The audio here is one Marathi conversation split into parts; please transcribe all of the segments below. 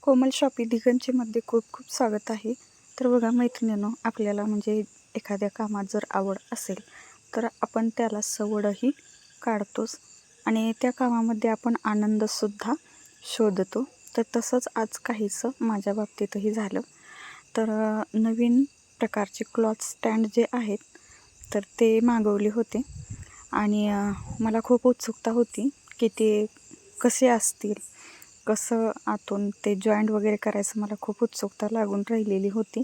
कोमल शॉपी दिगंचीमध्ये खूप खूप स्वागत आहे. तर बघा मैत्रिणींनो, आपल्याला म्हणजे एखाद्या कामात जर आवड असेल तर आपण त्याला सवडही काढतोच आणि त्या कामामध्ये आपण आनंदसुद्धा शोधतो. तर तसंच आज काहीसं माझ्या बाबतीतही झालं. तर नवीन प्रकारचे क्लॉथ स्टँड जे आहेत तर ते मागवले होते आणि मला खूप उत्सुकता होती की ते कसे असतील, कसं आतून ते जॉईंट वगैरे करायचं मला खूप उत्सुकता लागून राहिलेली होती.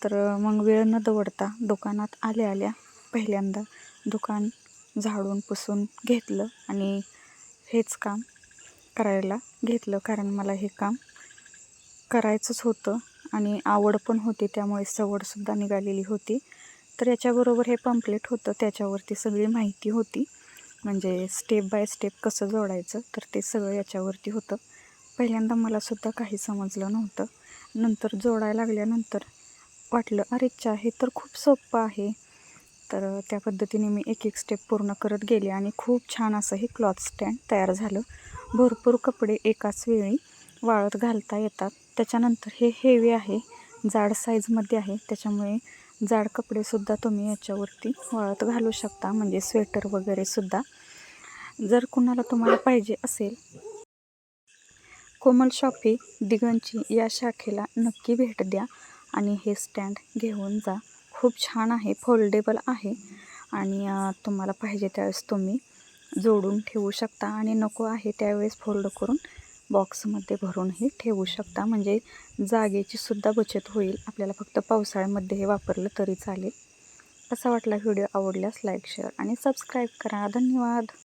तर मग वेळ न दवडता दुकानात आल्या पहिल्यांदा दुकान झाडून पुसून घेतलं आणि हेच काम करायला घेतलं, कारण मला हे काम करायचंच होतं आणि आवड पण होती, त्यामुळे सवडसुद्धा निघालेली होती. तर याच्याबरोबर हे पम्पलेट होतं, त्याच्यावरती सगळी माहिती होती, म्हणजे स्टेप बाय स्टेप कसं जोडायचं तर ते सगळं याच्यावरती होतं. पहिल्यांदा मलासुद्धा काही समजलं नव्हतं. नंतर जोडायला लागल्यानंतर वाटलं, अरेच्चा, हे तर खूप सोपं आहे. तर त्या पद्धतीने मी एक एक स्टेप पूर्ण करत गेले आणि खूप छान असं हे क्लॉथ स्टँड तयार झालं. भरपूर कपडे एकाच वेळी वाळत घालता येतात. त्याच्यानंतर हे हेवी आहे, जाड साईजमध्ये आहे, त्याच्यामुळे जाड कपडेसुद्धा तुम्ही याच्यावरती वाळत घालू शकता, म्हणजे स्वेटर वगैरेसुद्धा. जर कुणाला तुम्हाला पाहिजे असेल, कोमल शॉपी दिगंची या शाखेला नक्की भेट द्या आणि हे स्टँड घेऊन जा. खूप छान आहे, फोल्डेबल आहे आणि तुम्हाला पाहिजे त्यावेळेस तुम्ही जोडून ठेवू शकता आणि नको आहे त्यावेळेस फोल्ड करून बॉक्समध्ये भरूनही ठेवू शकता, म्हणजे जागेची सुद्धा बचत होईल. आपल्याला फक्त पावसाळ्यामध्ये हे वापरलं तरी चालेल. कसा वाटला व्हिडिओ? आवडल्यास लाईक, शेअर आणि सबस्क्राईब करा. धन्यवाद.